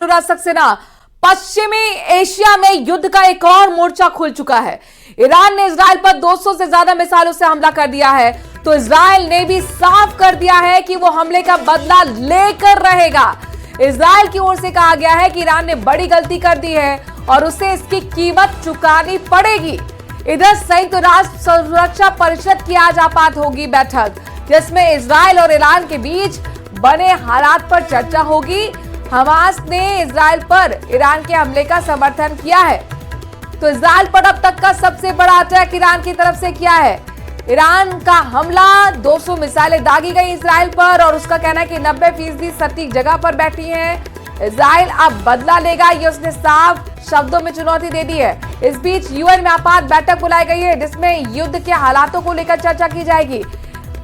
अनुराग सक्सेना, पश्चिमी एशिया में युद्ध का एक और मोर्चा खुल चुका है। ईरान ने इजराइल पर 200 से ज्यादा मिसाइलों से हमला कर दिया है, तो इजराइल ने भी साफ कर दिया है कि वो हमले का बदला लेकर रहेगा। इजराइल की ओर से कहा गया है कि ईरान ने बड़ी गलती कर दी है और उसे इसकी कीमत चुकानी पड़ेगी। इधर संयुक्त राष्ट्र सुरक्षा परिषद की आज आपात होगी बैठक, जिसमें इजराइल और ईरान के बीच बने हालात पर चर्चा होगी। हमास ने इजराइल पर ईरान के हमले का समर्थन किया है, तो इजराइल पर अब तक का सबसे बड़ा अटैक ईरान की तरफ से किया है। ईरान का हमला, 200 मिसाइलें दागी गई इजराइल पर और उसका कहना है कि 90% सटीक जगह पर बैठी हैं। इजराइल अब बदला लेगा, ये उसने साफ शब्दों में चुनौती दे दी है। इस बीच यूएन में आपात बैठक बुलाई गई है, जिसमें युद्ध के हालातों को लेकर चर्चा की जाएगी।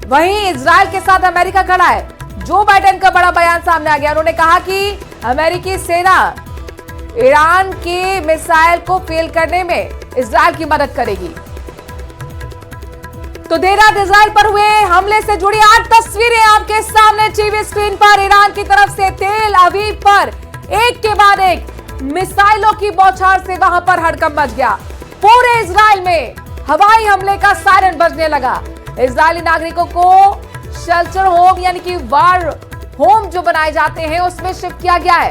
वहीं इजराइल के साथ अमेरिका खड़ा है। जो बाइडेन का बड़ा बयान सामने आ गया। उन्होंने कहा कि अमेरिकी सेना ईरान के मिसाइल को फेल करने में इजराइल की मदद करेगी। तो देर रात इजराइल पर हुए हमले से जुड़ी 8 तस्वीरें आपके सामने टीवी स्क्रीन पर। ईरान की तरफ से तेल अवीव पर एक के बाद एक मिसाइलों की बौछार से वहां पर हड़कंप मच गया। पूरे इजराइल में हवाई हमले का सायरन बजने लगा। इजरायली नागरिकों को शेल्टर होम यानी कि वार होम जो बनाए जाते हैं उसमें शिफ्ट किया गया है।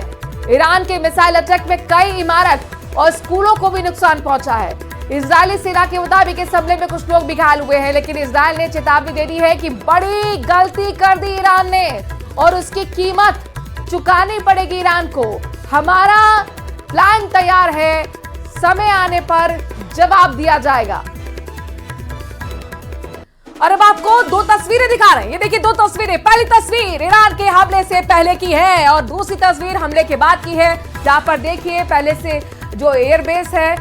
ईरान के मिसाइल अटैक में कई इमारत और स्कूलों को भी नुकसान पहुंचा है। इजरायली सेना के मुताबिक इस हमले में कुछ लोग भी घायल हुए हैं, लेकिन इजराइल ने चेतावनी दे दी है कि बड़ी गलती कर दी ईरान ने और उसकी कीमत चुकानी पड़ेगी ईरान को। हमारा प्लान तैयार है, समय आने पर जवाब दिया जाएगा। और अब आपको 2 तस्वीरें दिखा रहे हैं। ये देखिए 2 तस्वीरें। पहली तस्वीर ईरान के हमले से पहले की है और दूसरी तस्वीर हमले के बाद की है, जहां पर देखिए पहले से जो एयरबेस है,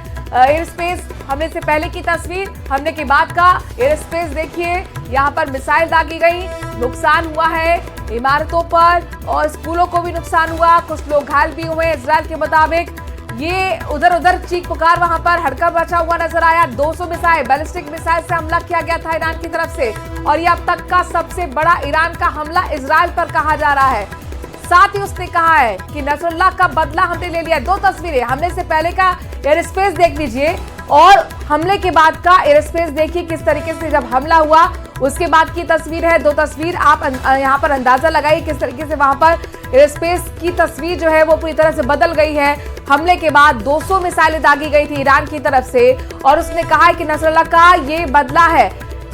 एयर स्पेस, हमले से पहले की तस्वीर, हमले के बाद का एयर स्पेस देखिए। यहाँ पर मिसाइल दागी गई, नुकसान हुआ है इमारतों पर और स्कूलों को भी नुकसान हुआ, कुछ लोग घायल भी हुए। इजराइल के मुताबिक ये उधर उधर चीख पुकार वहां पर हड़कंप मचा हुआ नजर आया। 200 मिसाइल, बैलिस्टिक मिसाइल से हमला किया गया था ईरान की तरफ से और ये अब तक का सबसे बड़ा ईरान का हमला इजराइल पर कहा जा रहा है। साथ ही उसने कहा है कि नसरुल्लाह का बदला हमने ले लिया। 2 तस्वीरें, हमले से पहले का एयर स्पेस देख लीजिए और हमले के बाद का एयर स्पेस देखिए किस तरीके से जब हमला हुआ उसके बाद की तस्वीर है। 2 तस्वीर आप यहाँ पर अंदाजा लगाइए किस तरीके से वहां पर एयर स्पेस की तस्वीर जो है वो पूरी तरह से बदल गई है। हमले के बाद 200 मिसाइलें दागी गई थी ईरान की तरफ से और उसने कहा है कि नसरुल्लाह का ये बदला है,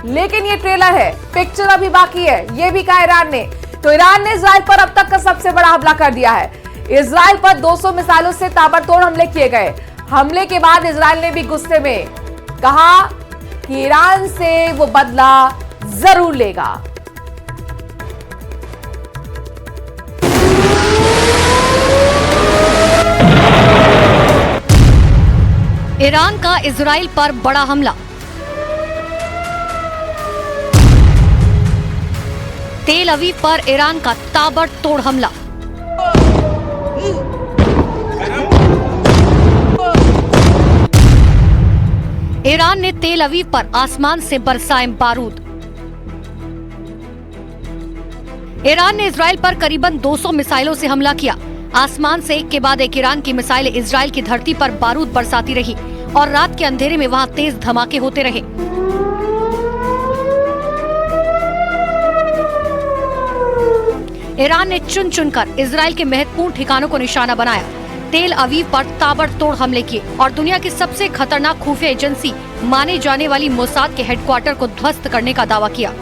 लेकिन ये ट्रेलर है, पिक्चर अभी बाकी है, ये भी कहा ईरान ने। तो ईरान ने इजराइल पर अब तक का सबसे बड़ा हमला कर दिया है। इजराइल पर 200 मिसाइलों से ताबड़तोड़ हमले किए गए। हमले के बाद इजराइल ने भी गुस्से में कहा कि ईरान से वो बदला जरूर लेगा। ईरान का इजराइल पर बड़ा हमला। तेल अवीव पर ईरान का ताबड़तोड़ हमला। ईरान ने तेल अवीव पर आसमान से बरसाए बारूद। ईरान ने इजराइल पर करीबन 200 मिसाइलों से हमला किया। आसमान से एक के बाद एक ईरान की मिसाइलें इजराइल की धरती पर बारूद बरसाती रही और रात के अंधेरे में वहां तेज धमाके होते रहे। ईरान ने चुन चुनकर इजराइल के महत्वपूर्ण ठिकानों को निशाना बनाया। तेल अवीव पर ताबड़तोड़ हमले किए और दुनिया की सबसे खतरनाक खुफिया एजेंसी माने जाने वाली मोसाद के हेडक्वार्टर को ध्वस्त करने का दावा किया।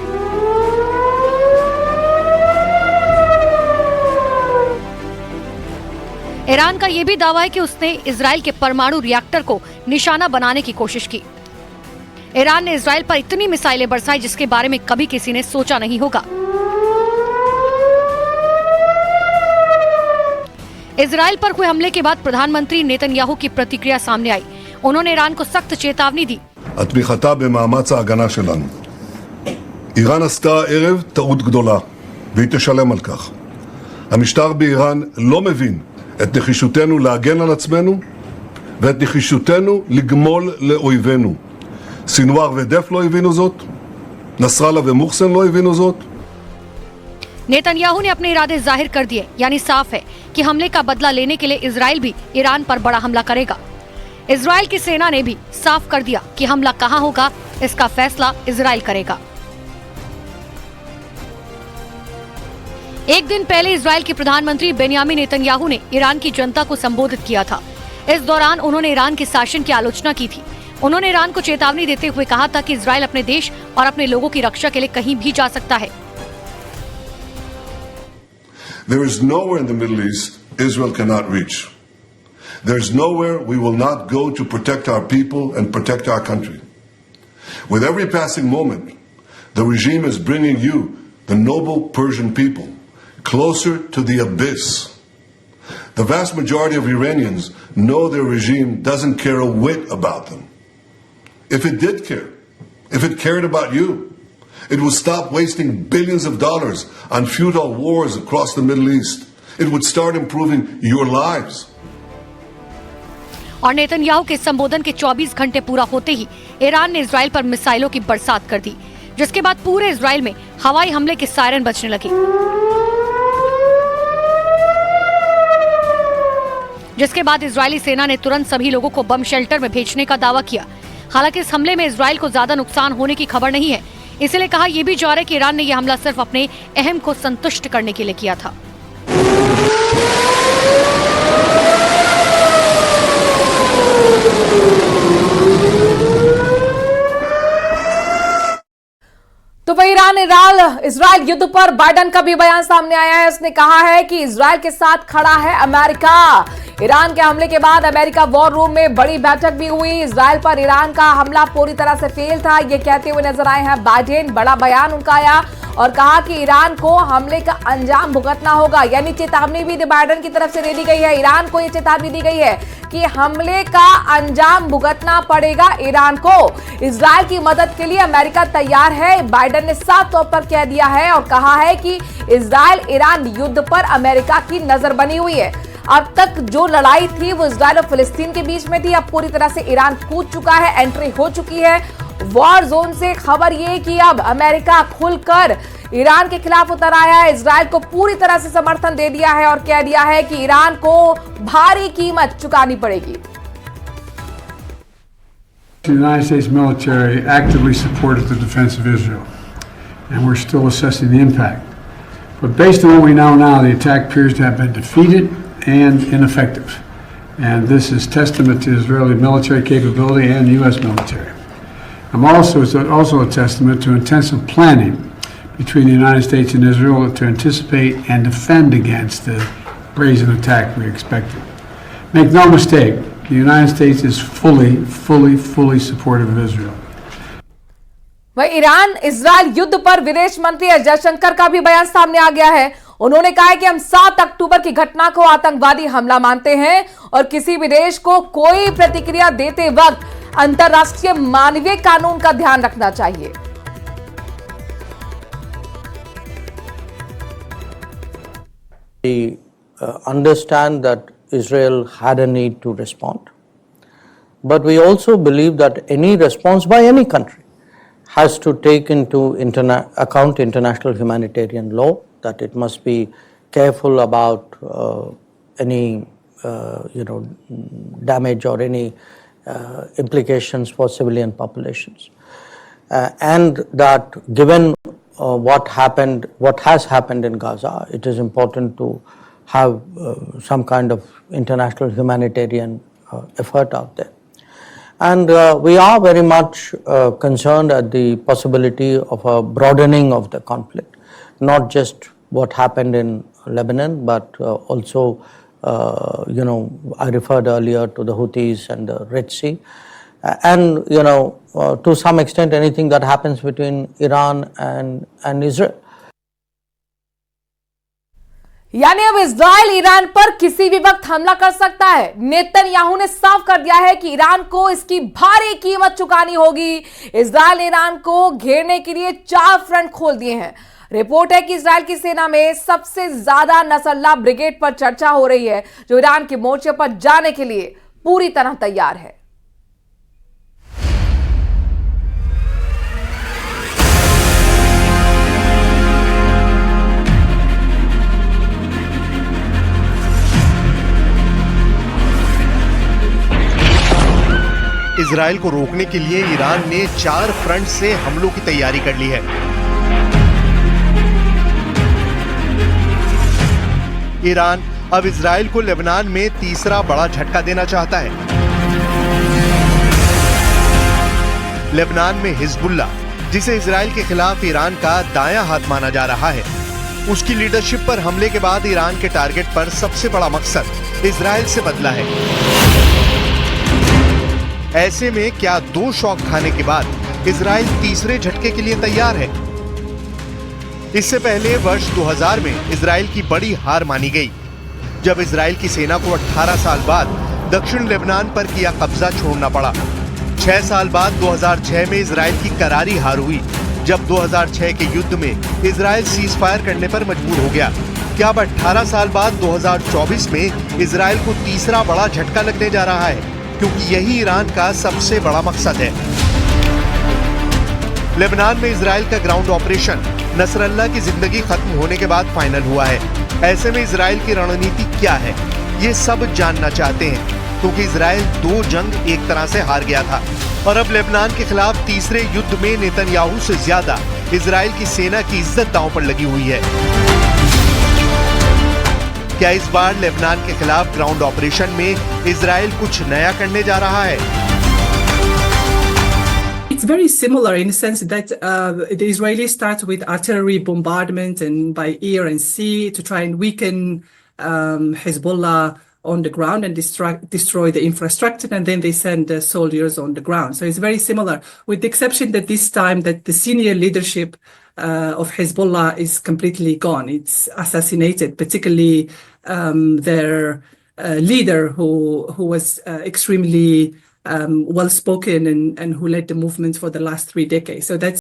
ईरान का यह भी दावा है कि उसने इजराइल के परमाणु रिएक्टर को निशाना बनाने की कोशिश की। ईरान ने इजराइल पर इतनी मिसाइलें बरसाई जिसके बारे में कभी किसी ने सोचा नहीं होगा। इजराइल पर हुए हमले के बाद प्रधानमंत्री नेतन्याहू की प्रतिक्रिया सामने आई। उन्होंने ईरान को सख्त चेतावनी दी। התמיכתה במאמץ ההגנה שלנו. איראן עשתה ערב טעות גדולה והיא תשלם על כך. המשטר באיראן לא מבין את נחישותנו להגן על עצמנו ואת נחישותנו לגמול לאויבינו. סינואר ודף לא הבינו זאת, נסראללה ומוחסן לא הבינו זאת, नेतन्याहू ने अपने इरादे जाहिर कर दिए, यानी साफ है कि हमले का बदला लेने के लिए इजराइल भी ईरान पर बड़ा हमला करेगा। इजराइल की सेना ने भी साफ कर दिया कि हमला कहां होगा, इसका फैसला इजराइल करेगा। एक दिन पहले इजराइल के प्रधानमंत्री बेन्यामिन नेतन्याहू ने ईरान की जनता को संबोधित किया था। इस दौरान उन्होंने ईरान के शासन की आलोचना की थी। उन्होंने ईरान को चेतावनी देते हुए कहा था कि इजराइल अपने देश और अपने लोगों की रक्षा के लिए कहीं भी जा सकता है। There is nowhere in the Middle East Israel cannot reach. There is nowhere we will not go to protect our people and protect our country. With every passing moment, the regime is bringing you, the noble Persian people, closer to the abyss. The vast majority of Iranians know their regime doesn't care a whit about them. If it did care, if it cared about you, it would stop wasting billions of dollars on futile wars across the Middle East. It would start improving your lives. और Netanyahu के संबोधन के 24 घंटे पूरा होते ही Iran ने Israel पर मिसाइलों की बरसात कर दी, जिसके बाद पूरे इजराइल में हवाई हमले के सायरन बजने लगे, जिसके बाद इजरायली सेना ने तुरंत सभी लोगों को बम शेल्टर में भेजने का दावा किया। हालांकि इस हमले में इजराइल को ज्यादा नुकसान होने की खबर नहीं है, इसलिए कहा यह भी जा रहा है कि ईरान ने यह हमला सिर्फ अपने अहम को संतुष्ट करने के लिए किया था। तो वही ईरान इजराइल युद्ध पर बाइडेन का भी बयान सामने आया है। उसने कहा है कि इजराइल के साथ खड़ा है अमेरिका। ईरान के हमले के बाद अमेरिका वॉर रूम में बड़ी बैठक भी हुई। इजराइल पर ईरान का हमला पूरी तरह से फेल था, ये कहते हुए नजर आए हैं बाइडेन। बड़ा बयान उनका आया और कहा कि ईरान को हमले का अंजाम भुगतना होगा, यानी चेतावनी भी बाइडेन की तरफ से दे दी गई है। ईरान को यह चेतावनी दी गई है कि हमले का अंजाम भुगतना पड़ेगा ईरान को। इजराइल की मदद के लिए अमेरिका तैयार है, बाइडेन ने साफ तौर पर कह दिया है और कहा है कि इजराइल ईरान युद्ध पर अमेरिका की नजर बनी हुई है। अब तक जो लड़ाई थी वो इजराइल और फिलिस्तीन के बीच में थी, अब पूरी तरह से ईरान कूद चुका है, एंट्री हो चुकी है वॉर जोन से। खबर ये कि अब अमेरिका खुलकर ईरान के खिलाफ उतर आया है, इजराइल को पूरी तरह से समर्थन दे दिया है और कह दिया है कि ईरान को भारी कीमत चुकानी पड़ेगी। The United States military actively supported the defense of Israel, and we're still assessing the impact. But based on what we know now, the attack appears to have been defeated and ineffective. And this is testament to Israeli military capability and the U.S. military. It's also a testament to intensive planning between the United States and Israel to anticipate and defend against the brazen attack we expected. Make no mistake, the United States is fully supportive of Israel. वही Iran Israel युद्ध पर विदेश मंत्री S Jaishankar का भी बयान सामने आ गया है। उन्होंने कहा है कि हम 7 अक्टूबर की घटना को आतंकवादी हमला मानते हैं और किसी भी देश को कोई प्रतिक्रिया देते वक्त अंतर्राष्ट्रीय मानवीय कानून का ध्यान रखना चाहिए। We understand that Israel had a need to respond, but we also believe that any response by any country has to take into account international humanitarian law, that it must be careful about any damage or any implications for civilian populations, and that given what has happened in Gaza, it is important to have some kind of international humanitarian effort out there. And we are very much concerned at the possibility of a broadening of the conflict, not just what happened in Lebanon, but also, I referred earlier to the Houthis and the Red Sea. And, to some extent, anything that happens between Iran and Israel. यानी अब Israel Iran पर किसी भी वक्त हमला कर सकता है। नेतन्याहू ने साफ कर दिया है कि ईरान को इसकी भारी कीमत चुकानी होगी। इजराइल ने ईरान को घेरने के लिए 4 फ्रंट खोल दिए हैं। रिपोर्ट है कि इजराइल की सेना में सबसे ज्यादा नसरल्लाह ब्रिगेड पर चर्चा हो रही है, जो ईरान के मोर्चे पर जाने के लिए पूरी तरह तैयार है। इजराइल को रोकने के लिए ईरान ने 4 फ्रंट से हमलों की तैयारी कर ली है। ईरान अब इजराइल को लेबनान में तीसरा बड़ा झटका देना चाहता है। लेबनान में हिजबुल्लाह, जिसे इजराइल के खिलाफ ईरान का दायां हाथ माना जा रहा है, उसकी लीडरशिप पर हमले के बाद ईरान के टारगेट पर सबसे बड़ा मकसद इजराइल से बदला है। ऐसे में क्या 2 शॉक खाने के बाद इजराइल तीसरे झटके के लिए तैयार है? इससे पहले वर्ष 2000 में इजराइल की बड़ी हार मानी गई, जब इजराइल की सेना को 18 साल बाद दक्षिण लेबनान पर किया कब्जा छोड़ना पड़ा। 6 साल बाद 2006 में इजराइल की करारी हार हुई, जब 2006 के युद्ध में इजराइल सीज फायर करने पर मजबूर हो गया। क्या अब 18 साल बाद 2024 में इजराइल को तीसरा बड़ा झटका लगने जा रहा है, क्योंकि यही ईरान का सबसे बड़ा मकसद है। लेबनान में इजराइल का ग्राउंड ऑपरेशन नसरल्ला की जिंदगी खत्म होने के बाद फाइनल हुआ है। ऐसे में इजराइल की रणनीति क्या है, ये सब जानना चाहते हैं, क्योंकि इजराइल 2 जंग एक तरह से हार गया था और अब लेबनान के खिलाफ तीसरे युद्ध में नेतन्याहू से ज्यादा इजराइल की सेना की इज्जत दांव पर लगी हुई है। क्या इस बार लेबनान के खिलाफ ग्राउंड ऑपरेशन में इजराइल कुछ नया करने जा रहा है? It's very similar in the sense that the Israelis start with artillery bombardment and by air and sea to try and weaken Hezbollah on the ground and destroy the infrastructure, and then they send soldiers on the ground. So it's very similar, with the exception that this time that the senior leadership of Hezbollah is completely gone. It's assassinated, particularly their leader who was extremely well-spoken and who led the movement for the last 3 decades. So that's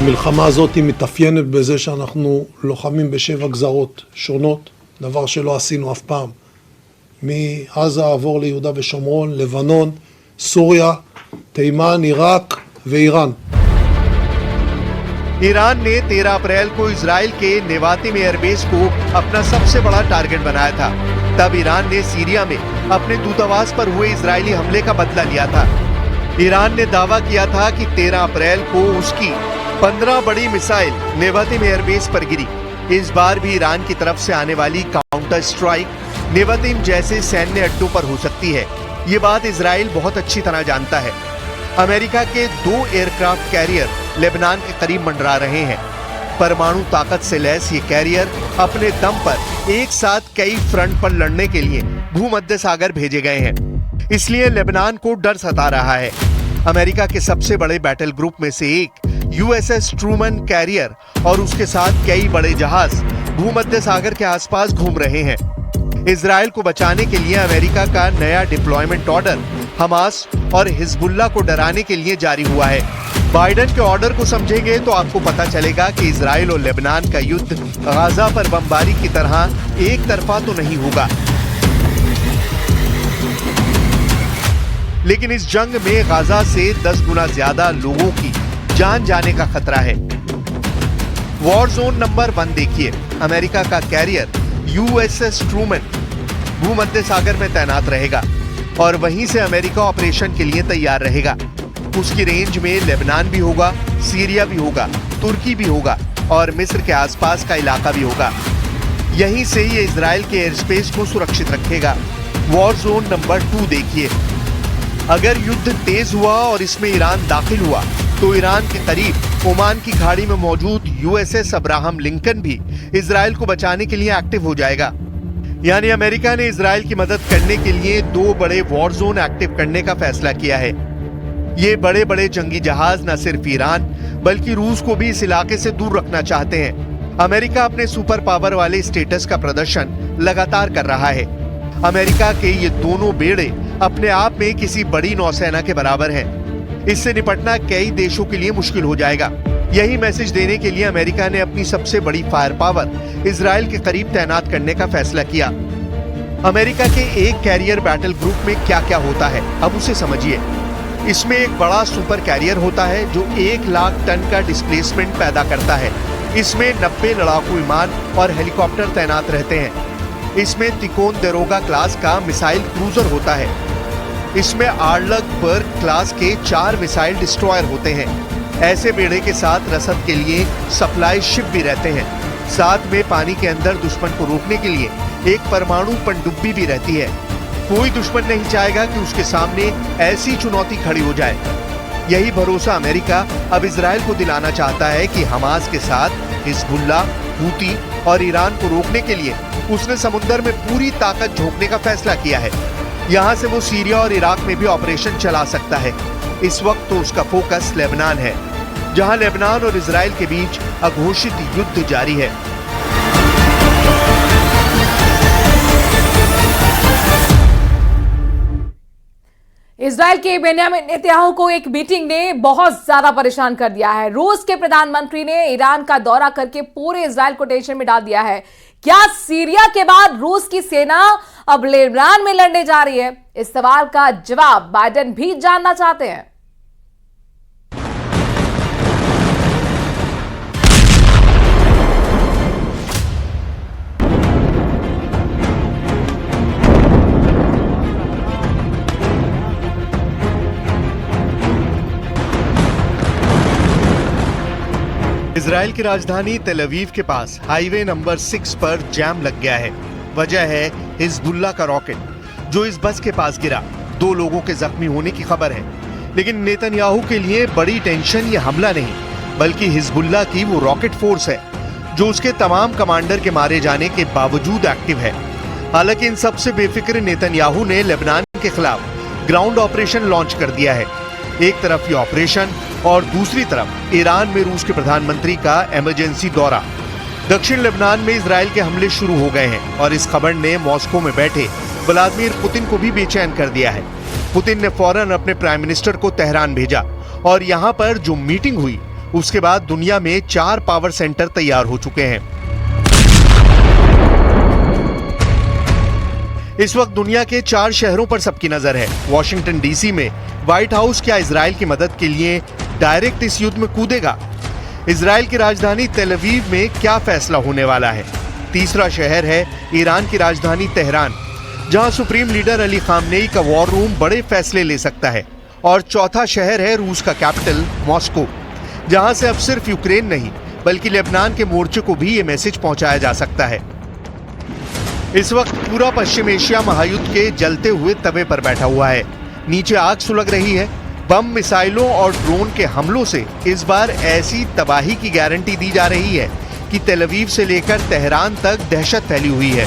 המלחמה הזאת מתאפיינת בזה שאנחנו לוחמים ב7 גזרות שונות, דבר שלא עשינו אף פעם. מעזה עבור ליהודה ושומרון, לבנון, סוריה, תימן, עיראק ואיראן. Iran ने 13 अप्रैल को Israel के Nevatim airbase को अपना सबसे बड़ा target बनाया था। तब ईरान ने सीरिया में अपने दूतावास पर हुए इजरायली हमले का बदला लिया था। ईरान ने दावा किया था कि 13 अप्रैल को उसकी 15 बड़ी मिसाइल नेवातिम एयरबेस पर गिरी। इस बार भी ईरान की तरफ से आने वाली काउंटर स्ट्राइक नेवातिम जैसे सैन्य अड्डों पर हो सकती है। ये बात इजराइल बहुत अच्छी तरह जानता है। अमेरिका के 2 एयरक्राफ्ट कैरियर लेबनान के करीब मंडरा रहे हैं। परमाणु ताकत से लैस ये कैरियर अपने दम पर एक साथ कई फ्रंट पर लड़ने के लिए भूमध्य सागर भेजे गए हैं। इसलिए लेबनान को डर सता रहा है। अमेरिका के सबसे बड़े बैटल ग्रुप में से एक USS ट्रूमन कैरियर और उसके साथ कई बड़े जहाज भूमध्य सागर के आसपास घूम रहे हैं। इजराइल को बचाने के लिए अमेरिका का नया डिप्लॉयमेंट ऑर्डर हमास और हिजबुल्लाह को डराने के लिए जारी हुआ है। बाइडेन के ऑर्डर को समझेंगे तो आपको पता चलेगा कि इजराइल और लेबनान का युद्ध गाजा पर बमबारी की तरह एक तरफा तो नहीं होगा, लेकिन इस जंग में गाजा से 10 गुना ज्यादा लोगों की जान जाने का खतरा है। वॉर जोन नंबर 1 देखिए। अमेरिका का कैरियर USS ट्रूमन भूमध्य सागर में तैनात रहेगा और वहीं से अमेरिका ऑपरेशन के लिए तैयार रहेगा। उसकी रेंज में लेबनान भी होगा, सीरिया भी होगा, तुर्की भी होगा और मिस्र के आसपास का इलाका भी होगा। यहीं से ये इजराइल के एयर स्पेस को सुरक्षित रखेगा। वॉर जोन नंबर 2 देखिए। अगर युद्ध तेज हुआ और इसमें ईरान दाखिल हुआ तो ईरान के करीब ओमान की खाड़ी में मौजूद USS अब्राहम लिंकन भी इजराइल को बचाने के लिए एक्टिव हो जाएगा। यानी अमेरिका ने इजराइल की मदद करने के लिए 2 बड़े वॉर जोन एक्टिव करने का फैसला किया है। ये बड़े बड़े जंगी जहाज न सिर्फ ईरान बल्कि रूस को भी इस इलाके से दूर रखना चाहते हैं। अमेरिका अपने सुपर पावर वाले स्टेटस का प्रदर्शन लगातार कर रहा है। अमेरिका के ये दोनों बेड़े अपने आप में किसी बड़ी नौसेना के बराबर हैं। इससे निपटना कई देशों के लिए मुश्किल हो जाएगा। यही मैसेज देने के लिए अमेरिका ने अपनी सबसे बड़ी फायर पावर इजराइल के करीब तैनात करने का फैसला किया। अमेरिका के एक कैरियर बैटल ग्रुप में क्या क्या होता है, अब उसे समझिए। इसमें एक बड़ा सुपर कैरियर होता है जो 1 लाख टन का डिस्प्लेसमेंट पैदा करता है। इसमें 90 लड़ाकू विमान और हेलीकॉप्टर तैनात रहते हैं। इसमें तिकोंदेरोगा क्लास का मिसाइल क्रूजर होता है। इसमें आर्लसबर्ग क्लास के 4 मिसाइल डिस्ट्रॉयर होते हैं। ऐसे बेड़े के साथ रसद के लिए सप्लाई शिप भी रहते हैं। साथ में पानी के अंदर दुश्मन को रोकने के लिए एक परमाणु पनडुब्बी भी रहती है। कोई दुश्मन नहीं चाहेगा कि उसके सामने ऐसी चुनौती खड़ी हो जाए। यही भरोसा अमेरिका अब इजराइल को दिलाना चाहता है कि हमास के साथ हिजबुल्लाह, हूती और ईरान को रोकने के लिए उसने समुद्र में पूरी ताकत झोंकने का फैसला किया है। यहाँ से वो सीरिया और इराक में भी ऑपरेशन चला सकता है। इस वक्त तो उसका फोकस लेबनान है, जहां लेबनान और इजराइल के बीच अघोषित युद्ध जारी है। इजराइल के बेंयामिन नेतन्याहू को एक मीटिंग ने बहुत ज्यादा परेशान कर दिया है। रूस के प्रधानमंत्री ने ईरान का दौरा करके पूरे इजराइल को टेंशन में डाल दिया है। क्या सीरिया के बाद रूस की सेना अब लेबनान में लड़ने जा रही है? इस सवाल का जवाब बाइडेन भी जानना चाहते हैं। इजराइल की राजधानी तेल अवीव के पास हाईवे नंबर 6 पर जैम लग गया है। वजह है हिजबुल्लाह का रॉकेट जो इस बस के पास गिरा। 2 लोगों के जख्मी होने की खबर है, लेकिन नेतन्याहू के लिए बड़ी टेंशन ये हमला नहीं बल्कि हिजबुल्लाह की वो रॉकेट फोर्स है जो उसके तमाम कमांडर के मारे जाने के बावजूद एक्टिव है। हालांकि इन सबसे बेफिक्र नेतन्याहू ने लेबनान के खिलाफ ग्राउंड ऑपरेशन लॉन्च कर दिया है। एक तरफ ये ऑपरेशन और दूसरी तरफ ईरान में रूस के प्रधानमंत्री का इमरजेंसी दौरा। दक्षिण लेबनान में इजराइल के हमले शुरू हो गए हैं और इस खबर ने मॉस्को में बैठे व्लादिमीर पुतिन को भी बेचैन कर दिया है। पुतिन ने फौरन अपने प्राइम मिनिस्टर को तेहरान भेजा और यहाँ पर जो मीटिंग हुई उसके बाद दुनिया में 4 पावर सेंटर तैयार हो चुके हैं। इस वक्त दुनिया के 4 शहरों पर सबकी नजर है। वॉशिंगटन डीसी में व्हाइट हाउस क्या इजराइल की मदद के लिए डायरेक्ट इस युद्ध में कूदेगा? इजराइल की राजधानी तेल अवीव में क्या फैसला होने वाला है? तीसरा शहर है ईरान की राजधानी तेहरान, जहां सुप्रीम लीडर अली खामनेई का वॉर रूम बड़े फैसले ले सकता है। और चौथा शहर है रूस का कैपिटल मॉस्को, जहां से अब सिर्फ यूक्रेन नहीं बल्कि लेबनान के मोर्चे को भी ये मैसेज पहुंचाया जा सकता है। इस वक्त पूरा पश्चिम एशिया महायुद्ध के जलते हुए तवे पर बैठा हुआ है। नीचे आग सुलग रही है। बम, मिसाइलों और ड्रोन के हमलों से इस बार ऐसी तबाही की गारंटी दी जा रही है कि तेल अवीव से लेकर तेहरान तक दहशत फैली हुई है।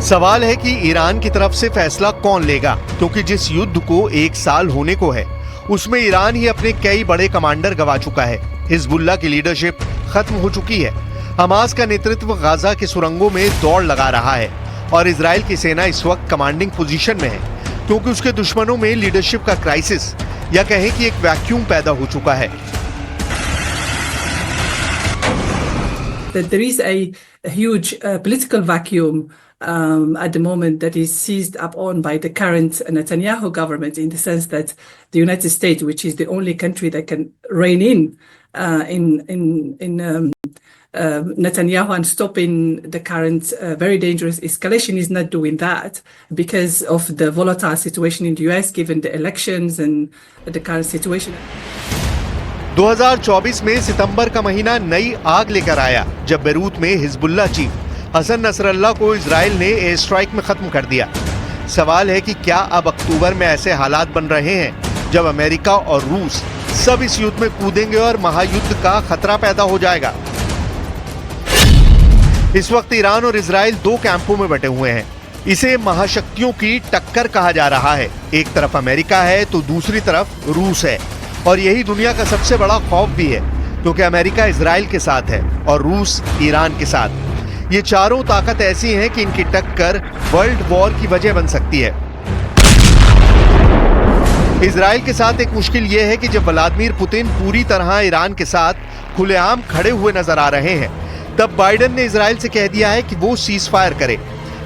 सवाल है कि ईरान की तरफ से फैसला कौन लेगा, क्योंकि जिस युद्ध को 1 साल होने को है उसमें ईरान ही अपने कई बड़े कमांडर गवा चुका है। हिजबुल्लाह की लीडरशिप खत्म हो चुकी है। हमास का नेतृत्व गाजा के सुरंगों में दौड़ लगा रहा है और इजराइल की सेना इस वक्त कमांडिंग पोजीशन में है, क्योंकि उसके दुश्मनों में लीडरशिप का क्राइसिस या कहें कि एक वैक्यूम पैदा हो चुका है। There is a huge political vacuum at the moment that is seized upon by the current Netanyahu government, in the sense that the United States, which is the only country that can rein in Netanyahu and stopping the current very dangerous escalation, is not doing that because of the volatile situation in the US, given the elections and the current situation. 2024 में सितंबर का महीना नई आग लेकर आया, जब Beirut में Hezbollah chief Hassan Nasrallah को इजराइल ने एयर स्ट्राइक में खत्म कर दिया। सवाल है कि क्या अब अक्टूबर में ऐसे हालात बन रहे हैं जब अमेरिका और रूस सब इस युद्ध में कूदेंगे और महायुद्ध का खतरा पैदा हो जाएगा? इस वक्त ईरान और इजराइल 2 कैंपों में बटे हुए हैं। इसे महाशक्तियों की टक्कर कहा जा रहा है। एक तरफ अमेरिका है तो दूसरी तरफ रूस है, और यही दुनिया का सबसे बड़ा खौफ भी है, क्योंकि अमेरिका इजराइल के साथ है और रूस ईरान के साथ। ये चारों ताकत ऐसी हैं कि इनकी टक्कर वर्ल्ड वॉर की वजह बन सकती है। इजराइल के साथ एक मुश्किल ये है कि जब व्लादिमीर पुतिन पूरी तरह ईरान के साथ खुलेआम खड़े हुए नजर आ रहे हैं, तब बाइडेन ने इजराइल से कह दिया है कि वो सीज फायर करे।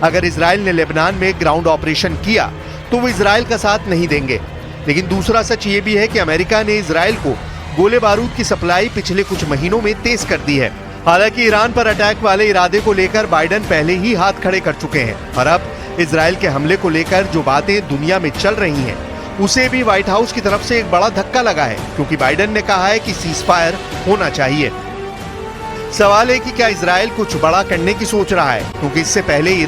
अगर इजराइल ने लेबनान में ग्राउंड ऑपरेशन किया तो वो इजराइल का साथ नहीं देंगे। लेकिन दूसरा सच ये भी है कि अमेरिका ने इजराइल को गोले बारूद की सप्लाई पिछले कुछ महीनों में तेज कर दी है। हालांकि ईरान पर अटैक वाले इरादे को लेकर बाइडेन पहले ही हाथ खड़े कर चुके हैं, और अब इजराइल के हमले को लेकर जो बातें दुनिया में चल रही हैं, उसे भी व्हाइट हाउस की तरफ से एक बड़ा धक्का लगा है, क्योंकि बाइडेन ने कहा है कि सीज फायर होना चाहिए। सवाल है कि क्या इजराइल कुछ बड़ा करने की सोच रहा है, क्योंकि इससे पहले ईरान